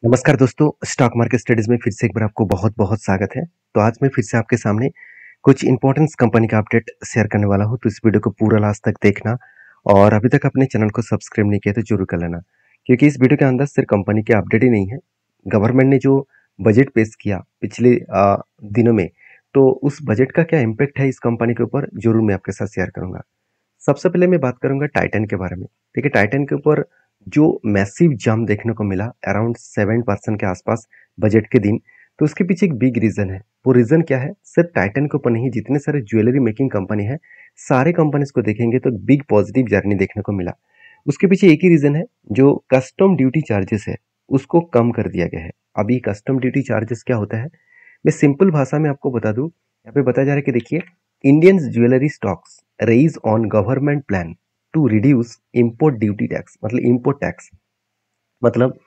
नमस्कार दोस्तों, stock market studies में फिर से एक बार आपको बहुत बहुत स्वागत है। तो आज मैं फिर से आपके सामने कुछ इंपॉर्टेंट कंपनी का अपडेट शेयर करने वाला हूं। तो इस वीडियो को पूरा लास्ट तक देखना और अभी तक अपने चैनल को सब्सक्राइब नहीं किया तो जरूर कर लेना, क्योंकि इस वीडियो के अंदर सिर्फ कंपनी के अपडेट ही नहीं है। गवर्नमेंट ने जो बजट पेश किया पिछले दिनों में, तो उस बजट का क्या इम्पैक्ट है इस कंपनी के ऊपर, जरूर मैं आपके साथ शेयर करूंगा। सबसे पहले मैं बात करूंगा टाइटन के बारे में। देखिए, टाइटन के ऊपर जो मैसिव जंप देखने को मिला अराउंड 7% के आसपास बजट के दिन, तो उसके पीछे एक बिग रीजन है। वो रीजन क्या है? सिर्फ टाइटन के ऊपर नहीं, जितने सारे ज्वेलरी मेकिंग कंपनी है, सारे कंपनीज को देखेंगे तो बिग पॉजिटिव जर्नी देखने को मिला। उसके पीछे एक ही रीजन है, जो कस्टम ड्यूटी चार्जेस है उसको कम कर दिया गया है। अभी कस्टम ड्यूटी चार्जेस क्या होता है, मैं सिंपल भाषा में आपको बता दूं। यहाँ पे बताया जा रहा है कि देखिए, Indian jewellery stocks rise on government plan to reduce import duty tax, मतलब इंपोर्ट टैक्स मतलब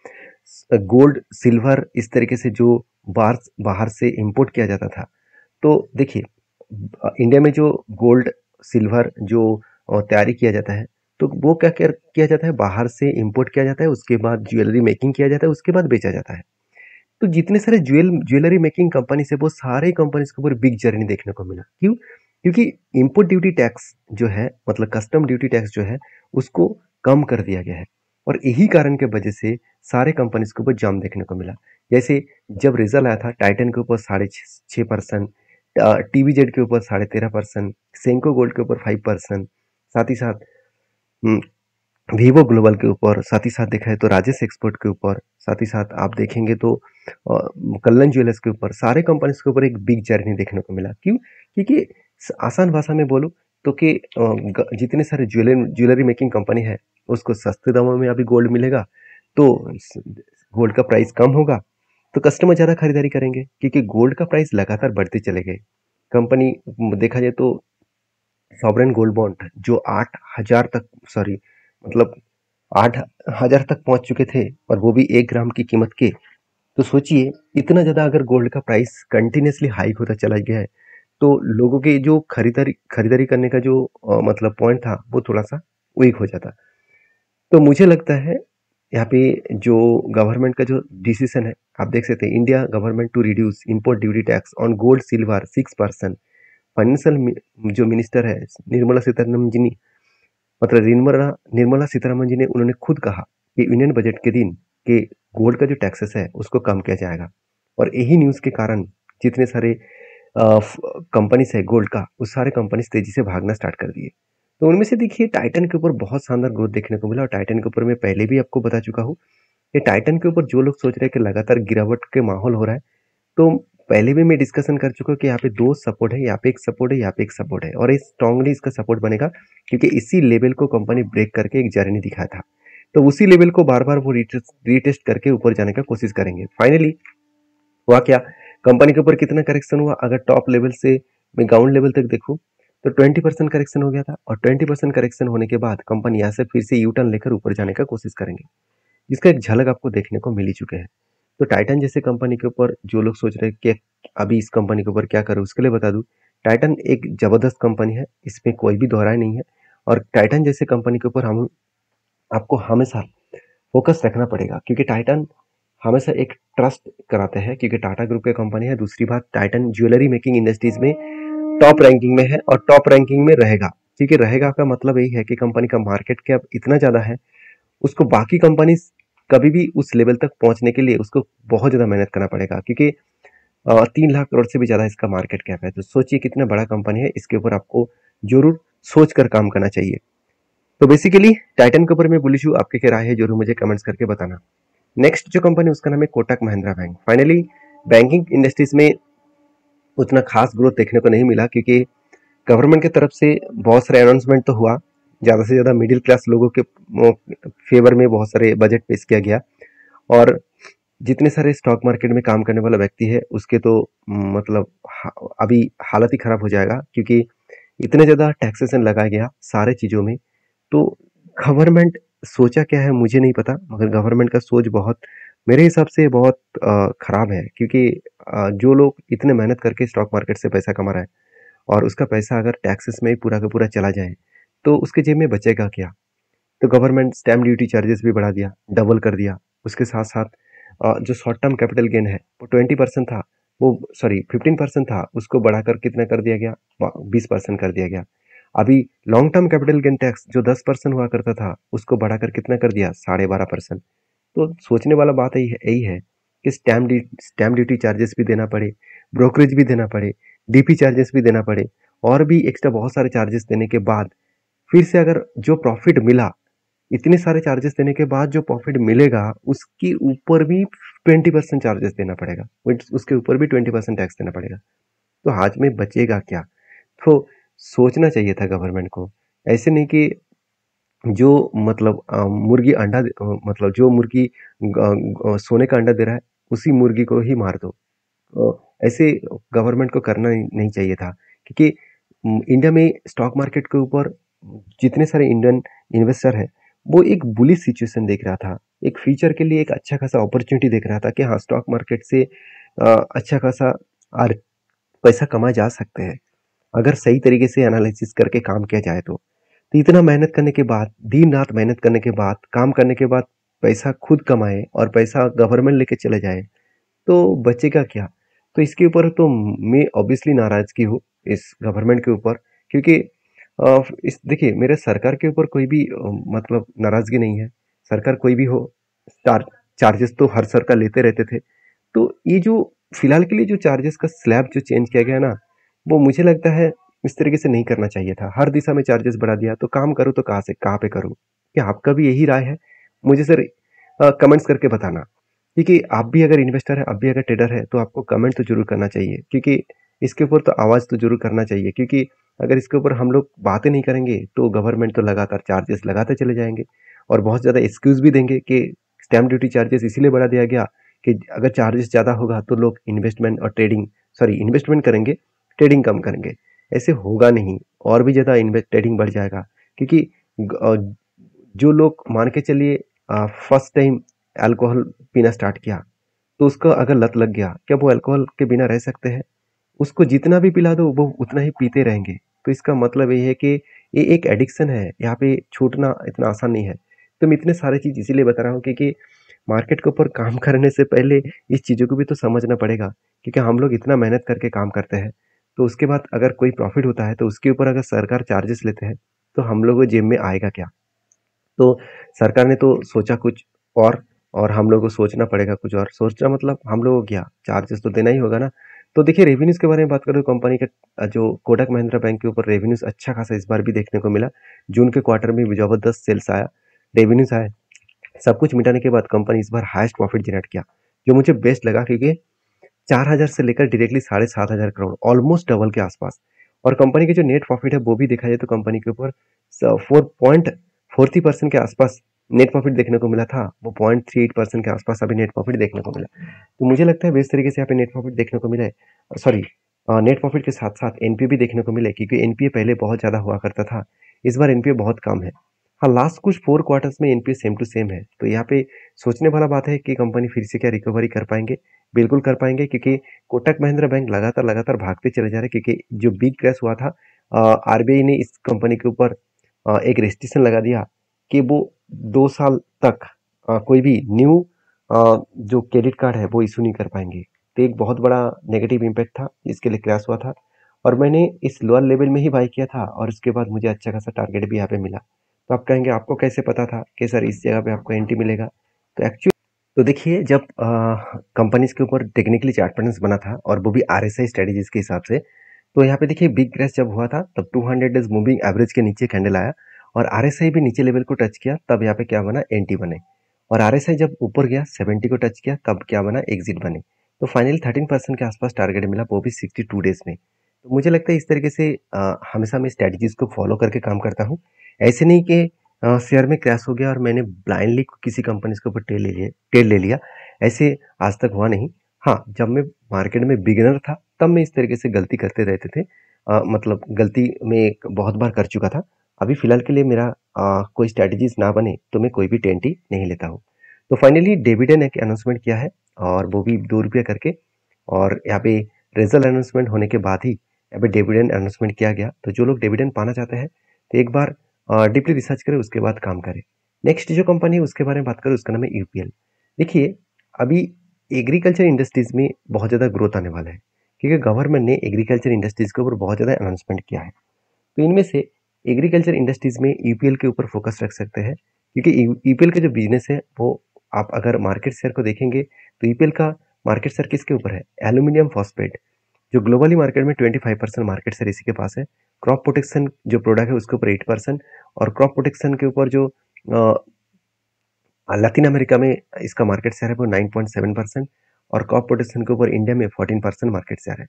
गोल्ड सिल्वर इस तरीके से जो बार बाहर से इंपोर्ट किया जाता था। तो देखिए, इंडिया में जो गोल्ड सिल्वर जो तैयारी किया जाता है, तो वो क्या किया जाता है, बाहर से इंपोर्ट किया जाता है, उसके बाद ज्वेलरी मेकिंग किया जाता है, उसके बाद बेचा जाता है। तो जितने सारे ज्वेलरी मेकिंग कंपनी से, वो सारे कंपनीज के ऊपर बिग जर्नी देखने को मिला। क्यों? क्योंकि इंपोर्ट ड्यूटी टैक्स जो है, मतलब कस्टम ड्यूटी टैक्स जो है, उसको कम कर दिया गया है। और यही कारण के वजह से सारे कंपनीज के ऊपर जंप देखने को मिला। जैसे जब रिजल्ट आया था, टाइटन के ऊपर 6.5%, टीवीजेड के ऊपर 13.5%, सेंको गोल्ड के ऊपर 5%, साथ ही साथ वीवो ग्लोबल के ऊपर, साथ ही साथ देखा है तो राजेश एक्सपोर्ट के ऊपर, साथ ही साथ आप देखेंगे तो कल्लन ज्वेलर्स के ऊपर, सारे कंपनीज के ऊपर एक बिग जर्नी देखने को मिला। क्यों? क्योंकि आसान भाषा में बोलूं तो कि जितने सारे ज्वेलरी मेकिंग कंपनी है, उसको सस्ते दामों में अभी गोल्ड मिलेगा, तो गोल्ड का प्राइस कम होगा, तो कस्टमर ज़्यादा खरीदारी करेंगे, क्योंकि गोल्ड का प्राइस लगातार बढ़ते चले गए। कंपनी देखा जाए तो सॉवरेन गोल्ड बॉन्ड जो 8,000 तक, सॉरी, मतलब 8,000 तक पहुंच चुके थे, और वो भी 1 ग्राम की कीमत के। तो सोचिए, इतना ज्यादा अगर गोल्ड का प्राइस कंटिन्यूसली हाइक होता चला गया है, तो लोगों के जो खरीदारी खरीदारी करने का जो मतलब पॉइंट था, वो थोड़ा सा वीक हो जाता। तो मुझे लगता है यहाँ पे जो गवर्नमेंट का जो डिसीजन है, आप देख सकते हैं, India government to reduce import duty tax on gold silver 6%। Financial जो मिनिस्टर है, निर्मला सीतारमण जी ने, मतलब निर्मला निर्मला सीतारमण जी ने, उन्होंने खुद कहा कि यूनियन बजट के दिन के गोल्ड का जो टैक्सेस है उसको कम किया जाएगा। और यही न्यूज़ के कारण जितने सारे कंपनीज है गोल्ड का, उस सारे कंपनीज तेजी से भागना स्टार्ट कर दिए। तो उनमें से देखिए, टाइटन के ऊपर बहुत शानदार ग्रोथ देखने को मिला। और टाइटन के ऊपर मैं पहले भी आपको बता चुका हूँ कि टाइटन के ऊपर जो लोग सोच रहे हैं कि लगातार गिरावट के माहौल हो रहा है, तो पहले भी मैं डिस्कशन कर चुका हूँ कि यहाँ पे दो सपोर्ट है, यहाँ पे एक सपोर्ट है, यहाँ पे एक सपोर्ट है, और ये स्ट्रांगली इसका सपोर्ट बनेगा, क्योंकि इसी लेवल को कंपनी ब्रेक करके एक जर्नी दिखाया था। तो उसी लेवल को बार बार वो रीटेस्ट करके ऊपर जाने का कोशिश करेंगे। फाइनली हुआ क्या, कंपनी के ऊपर कितना करेक्शन हुआ, अगर टॉप लेवल से मैं ग्राउंड लेवल तक देखूं, तो 20% करेक्शन हो गया था। और 20% करेक्शन होने के बाद कंपनी यहाँ से फिर से यू टर्न लेकर ऊपर जाने का कोशिश करेंगे, जिसका एक झलक आपको देखने को मिल ही चुके हैं। तो टाइटन जैसे कंपनी के ऊपर जो लोग सोच रहे हैं कि अभी इस कंपनी के ऊपर क्या करूं, उसके लिए बता दूं, टाइटन एक जबरदस्त कंपनी है, इसमें कोई भी दोहराई नहीं है। और टाइटन जैसे कंपनी के ऊपर हम आपको हमेशा फोकस रखना पड़ेगा, क्योंकि टाइटन हमेशा एक ट्रस्ट कराते हैं, क्योंकि टाटा ग्रुप की कंपनी है। दूसरी बात, टाइटन ज्वेलरी मेकिंग इंडस्ट्रीज में टॉप रैंकिंग में है, और टॉप रैंकिंग में रहेगा। क्योंकि रहेगा का मतलब यही है कि कंपनी का मार्केट कैप इतना ज्यादा है, उसको बाकी कंपनी कभी भी उस लेवल तक पहुंचने के लिए उसको बहुत ज्यादा मेहनत करना पड़ेगा, क्योंकि 3 लाख करोड़ से भी ज्यादा इसका मार्केट कैप है। तो सोचिए कितना बड़ा कंपनी है, इसके ऊपर आपको जरूर सोच कर काम करना चाहिए। तो बेसिकली टाइटन के ऊपर मैं बुलिश हूँ, आपके क्या राय है जरूर मुझे कमेंट्स करके बताना। नेक्स्ट जो कंपनी, उसका नाम है Kotak Mahindra bank. Finally banking industries में उतना खास ग्रोथ देखने को नहीं मिला, क्योंकि गवर्नमेंट की तरफ से बहुत सारे अनाउंसमेंट तो हुआ, ज़्यादा से ज़्यादा मिडिल क्लास लोगों के फेवर में बहुत सारे बजट पेश किया गया। और जितने सारे स्टॉक मार्केट में काम करने वाला व्यक्ति है, उसके तो मतलब अभी हालत ही खराब हो जाएगा, क्योंकि इतने ज़्यादा टैक्सेशन लगाया गया सारे चीज़ों में। तो गवर्नमेंट सोचा क्या है मुझे नहीं पता, मगर गवर्नमेंट का सोच बहुत, मेरे हिसाब से बहुत खराब है। क्योंकि जो लोग इतने मेहनत करके स्टॉक मार्केट से पैसा कमा रहा है, और उसका पैसा अगर टैक्सेस में ही पूरा का पूरा चला जाए, तो उसके जेब में बचेगा क्या? तो गवर्नमेंट स्टैम्प ड्यूटी चार्जेस भी बढ़ा दिया, डबल कर दिया। उसके साथ साथ जो शॉर्ट टर्म कैपिटल गेन है वो 20% था, वो सॉरी 15% था, उसको बढ़ाकर कितना कर दिया गया, 20% कर दिया गया। अभी long term capital gain tax जो 10% हुआ करता था उसको बढ़ाकर कितना कर दिया, 12.5%। तो सोचने वाला बात यही है कि स्टैम्प ड्यूटी चार्जेस भी देना पड़े, ब्रोकरेज भी देना पड़े, डीपी चार्जेस भी देना पड़े, और भी एक्स्ट्रा बहुत सारे चार्जेस देने के बाद फिर से अगर जो प्रॉफिट मिला, इतने सारे चार्जेस देने के बाद जो प्रॉफिट मिलेगा उसके ऊपर भी 20% चार्जेस देना पड़ेगा, उसके ऊपर भी 20% टैक्स देना पड़ेगा। तो हाथ में बचेगा क्या? तो सोचना चाहिए था गवर्नमेंट को। ऐसे नहीं कि जो मतलब मुर्गी अंडा मतलब जो मुर्गी सोने का अंडा दे रहा है उसी मुर्गी को ही मार दो। ऐसे गवर्नमेंट को करना नहीं चाहिए था, क्योंकि इंडिया में स्टॉक मार्केट के ऊपर जितने सारे इंडियन इन्वेस्टर है वो एक बुलिश सिचुएशन देख रहा था, एक फ्यूचर के लिए एक अच्छा खासा अपॉर्चुनिटी देख रहा था कि हाँ स्टॉक मार्केट से अच्छा खासा पैसा कमाए जा सकते हैं अगर सही तरीके से एनालिसिस करके काम किया जाए तो इतना मेहनत करने के बाद, दिन रात मेहनत करने के बाद, काम करने के बाद पैसा खुद कमाए और पैसा गवर्नमेंट लेके चले जाए तो बचेगा क्या? तो इसके ऊपर तो मैं ऑब्वियसली नाराजगी हूँ इस गवर्नमेंट के ऊपर, क्योंकि इस देखिए मेरे सरकार के ऊपर कोई भी मतलब नाराजगी नहीं है। सरकार कोई भी हो, चार्जेस तो हर सरकार लेते रहते थे। तो ये जो फिलहाल के लिए जो चार्जेस का स्लैब जो चेंज किया गया ना, वो मुझे लगता है इस तरीके से नहीं करना चाहिए था। हर दिशा में चार्जेस बढ़ा दिया तो काम करूँ तो कहाँ से कहाँ पे करूँ? क्या आपका भी यही राय है? मुझे सर कमेंट्स करके बताना, क्योंकि आप भी अगर इन्वेस्टर है, आप भी अगर ट्रेडर है तो आपको कमेंट तो जरूर करना चाहिए, क्योंकि इसके ऊपर तो आवाज़ तो जरूर करना चाहिए, क्योंकि अगर इसके ऊपर हम लोग बातें नहीं करेंगे तो गवर्नमेंट तो लगातार चार्जेस लगाते चले जाएंगे और बहुत ज़्यादा एक्सक्यूज़ भी देंगे कि स्टैम्प ड्यूटी चार्जेस इसीलिए बढ़ा दिया गया कि अगर चार्जेस ज़्यादा होगा तो लोग इन्वेस्टमेंट और इन्वेस्टमेंट करेंगे, ट्रेडिंग कम करेंगे। ऐसे होगा नहीं, और भी ज़्यादा ट्रेडिंग बढ़ जाएगा, क्योंकि जो लोग मान के चलिए फर्स्ट टाइम अल्कोहल पीना स्टार्ट किया तो उसका अगर लत लग गया, क्या वो अल्कोहल के बिना रह सकते हैं? उसको जितना भी पिला दो वो उतना ही पीते रहेंगे। तो इसका मतलब ये है कि ये एक एडिक्शन है, यहाँ पे छूटना इतना आसान नहीं है। तो मैं इतने सारे चीज़ इसीलिए बता रहा हूँ क्योंकि मार्केट के ऊपर काम करने से पहले इस चीज़ों को भी तो समझना पड़ेगा, क्योंकि हम लोग इतना मेहनत करके काम करते हैं, तो उसके बाद अगर कोई प्रॉफिट होता है तो उसके ऊपर अगर सरकार चार्जेस लेते हैं तो हम लोगों को जेब में आएगा क्या? तो सरकार ने तो सोचा कुछ और हम लोगों को सोचना पड़ेगा कुछ और। सोचना मतलब हम लोगों को क्या, चार्जेस तो देना ही होगा ना। तो देखिए रेवेन्यूज़ के बारे में बात करें तो कंपनी का जो कोटक महिंद्रा बैंक के ऊपर रेवेन्यूज़ अच्छा खासा इस बार भी देखने को मिला। जून के क्वार्टर में भी ज़बरदस्त सेल्स आया, रेवेन्यूज़ आए। सब कुछ मिटाने के बाद कंपनी इस बार हाईएस्ट प्रॉफिट जनरेट किया, जो मुझे बेस्ट लगा, क्योंकि 4,000 से लेकर डायरेक्टली 7,500 करोड़, ऑलमोस्ट डबल के आसपास। और कंपनी की जो नेट प्रॉफिट है वो भी देखा जाए तो कंपनी के ऊपर 4.40% के आसपास नेट प्रॉफिट देखने को मिला था, वो 0.38% के आसपास अभी नेट प्रॉफिट देखने को मिला। तो मुझे लगता है बेस्ट तरीके से यहाँ पे नेट प्रॉफिट देखने को मिले, सॉरी नेट प्रॉफिट के साथ साथ एनपीए भी देखने को मिले, क्योंकि एनपीए पहले बहुत ज़्यादा हुआ करता था, इस बार एनपीए बहुत कम है। हाँ, लास्ट कुछ 4 क्वार्टर्स में एनपीए सेम टू सेम है, तो यहाँ पे सोचने वाला बात है कि कंपनी फिर से क्या रिकवरी कर पाएंगे? बिल्कुल कर पाएंगे, क्योंकि कोटक महिंद्रा बैंक लगातार भागते चले जा रहे हैं, क्योंकि जो बिग क्रैश हुआ था आरबीआई ने इस कंपनी के ऊपर एक रेस्ट्रिक्शन लगा दिया कि वो 2 साल तक कोई भी न्यू जो क्रेडिट कार्ड है वो इशू नहीं कर पाएंगे। तो एक बहुत बड़ा नेगेटिव इम्पैक्ट था, इसके लिए क्रैश हुआ था, और मैंने इस लोअर लेवल में ही बाई किया था और उसके बाद मुझे अच्छा खासा टारगेट भी यहाँ पे मिला। तो आप कहेंगे आपको कैसे पता था कि सर इस जगह पे आपको एंट्री मिलेगा? तो एक्चुअली तो देखिए जब कंपनीज के ऊपर टेक्निकली चार्ट पैटर्न्स बना था और वो भी आरएसआई स्ट्रेटेजीज के हिसाब से, तो यहाँ पे देखिए बिग क्रैश जब हुआ था तब 200 डेज मूविंग एवरेज के नीचे कैंडल आया और आरएसआई भी नीचे लेवल को टच किया, तब यहाँ पे क्या बना, एंटी बने। और आरएसआई जब ऊपर गया 70 को टच किया तब क्या बना, एग्जिट बने। तो फाइनली 13% के आसपास टारगेट मिला, वो भी 62 डेज में। तो मुझे लगता है इस तरीके से हमेशा मैं स्ट्रेटजीज को फॉलो करके काम करता हूँ। ऐसे नहीं कि शेयर में क्रैश हो गया और मैंने ब्लाइंडली किसी कंपनी के ऊपर ट्रेड ले लिया, ऐसे आज तक हुआ नहीं। हाँ, जब मैं मार्केट में बिगिनर था तब मैं इस तरीके से गलती करते रहते थे, मतलब गलती में एक बहुत बार कर चुका था। अभी फिलहाल के लिए मेरा कोई स्ट्रेटजीज ना बने तो मैं कोई भी टेंटी नहीं लेता हूँ। तो फाइनली डिविडेंड एक अनाउंसमेंट किया है और वो भी 2 रुपये करके, और यहाँ पे रिजल्ट अनाउंसमेंट होने के बाद ही यहाँ पे डिविडेंड अनाउंसमेंट किया गया। तो जो लोग डिविडेंड पाना चाहते हैं तो एक बार डीपली रिसर्च करें, उसके बाद काम करें। नेक्स्ट जो कंपनी है उसके बारे में बात करें, उसका नाम है यूपीएल। देखिए अभी एग्रीकल्चर इंडस्ट्रीज में बहुत ज़्यादा ग्रोथ आने वाला है, क्योंकि गवर्नमेंट ने एग्रीकल्चर इंडस्ट्रीज के ऊपर बहुत ज़्यादा अनाउंसमेंट किया है। तो इनमें से एग्रीकल्चर इंडस्ट्रीज में यूपीएल के ऊपर फोकस रख सकते हैं, क्योंकि यूपीएल का जो बिजनेस है वो, आप अगर मार्केट शेयर को देखेंगे तो यूपीएल का मार्केट शेयर किसके ऊपर है? एल्यूमिनियम फॉस्फेट, जो ग्लोबली मार्केट में 25% मार्केट शेयर इसी के पास है। क्रॉप प्रोटेक्शन जो प्रोडक्ट है उसके ऊपर 8%, और क्रॉप प्रोटेक्शन के ऊपर जो लैटिन अमेरिका में इसका मार्केट शेयर है वो 9.7%, और क्रॉप प्रोटेक्शन के ऊपर इंडिया में 14% मार्केट शेयर है।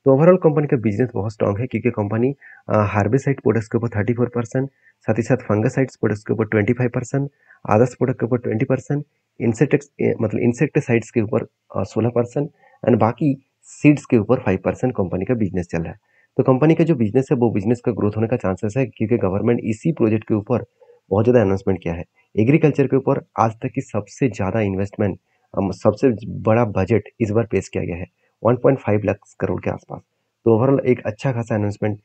तो ओवरऑल कंपनी का बिजनेस बहुत स्ट्रांग है, क्योंकि कंपनी हार्बिसाइड प्रोडक्ट्स के ऊपर 34%, साथ ही साथ फंगसाइड्स प्रोडक्ट्स के ऊपर 25%, अदर्स प्रोडक्ट के ऊपर 20%, इंसेक्ट्स मतलब इंसेक्टिसाइड्स के ऊपर 16%, एंड बाकी सीड्स के ऊपर 5% कंपनी का बिजनेस चल रहा है। तो कंपनी का जो बिजनेस है वो बिजनेस का ग्रोथ होने का चांसेस है, क्योंकि गवर्नमेंट इसी प्रोजेक्ट के ऊपर बहुत ज़्यादा अनाउंसमेंट किया है। एग्रीकल्चर के ऊपर आज तक की सबसे ज़्यादा इन्वेस्टमेंट, सबसे बड़ा बजट इस बार पेश किया गया है 1.5 लाख करोड़ के आसपास। तो ओवरऑल एक अच्छा खासा अनाउंसमेंट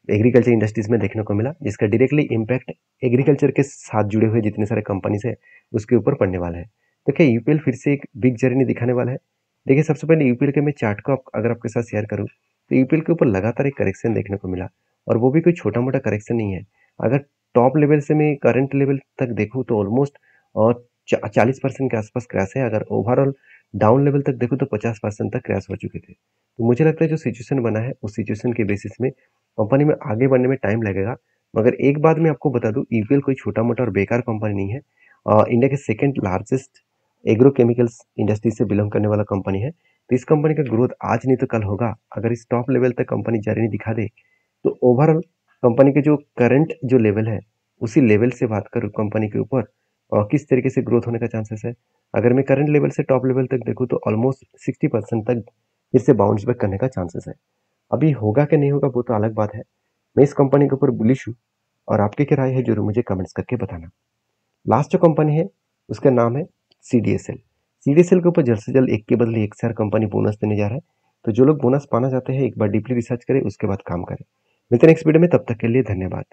एग्रीकल्चर इंडस्ट्रीज में देखने को मिला, जिसका डायरेक्टली इम्पैक्ट एग्रीकल्चर के साथ जुड़े हुए जितने सारे कंपनीज है उसके ऊपर पड़ने वाला है। तो क्या यूपीएल फिर से एक बिग जर्नी दिखाने वाला है? देखिए, सबसे पहले यूपीएल के मैं चार्ट को अगर आपके साथ शेयर करूँ, तो यूपीएल के ऊपर लगातार एक करेक्शन देखने को मिला, और वो भी कोई छोटा मोटा करेक्शन नहीं है। अगर टॉप लेवल से मैं करंट लेवल तक देखूँ तो ऑलमोस्ट 40% के आसपास क्रैश है। अगर ओवरऑल डाउन लेवल तक देखूँ तो 50% तक क्रैश हो चुके थे। तो मुझे लगता है जो सिचुएशन बना है उस सिचुएशन के बेसिस में कंपनी में आगे बढ़ने में टाइम लगेगा। मगर एक बात मैं आपको बता दूं, ईपीएल कोई छोटा मोटा और बेकार कंपनी नहीं है। इंडिया के second largest agro chemicals industry से बिलोंग करने वाला कंपनी है। तो इस कंपनी का ग्रोथ आज नहीं तो कल होगा। अगर इस टॉप लेवल तक कंपनी जर्नी दिखा दे तो ओवरऑल कंपनी के जो करंट जो लेवल है उसी लेवल से बात करूँ कंपनी के ऊपर किस तरीके से ग्रोथ होने का चांसेस है। अगर मैं करंट लेवल से टॉप लेवल तक देखूँ तो ऑलमोस्ट 60% तक फिर से बाउंस बैक करने का चांसेस है। अभी होगा कि नहीं होगा वो तो अलग बात है। मैं इस कंपनी के ऊपर बुलिश हूँ, और आपकी क्या राय है जरूर मुझे कमेंट्स करके बताना। लास्ट जो कंपनी है उसका नाम है सीडीएसएल। सीडीएसएल के ऊपर जल्द से जल्द एक के बदले एक शेयर कंपनी बोनस देने जा रहा है। तो जो लोग बोनस पाना चाहते हैं एक बार डीपली रिसर्च करें, उसके बाद काम करें। मिलते हैं नेक्स्ट वीडियो में, तब तक के लिए धन्यवाद।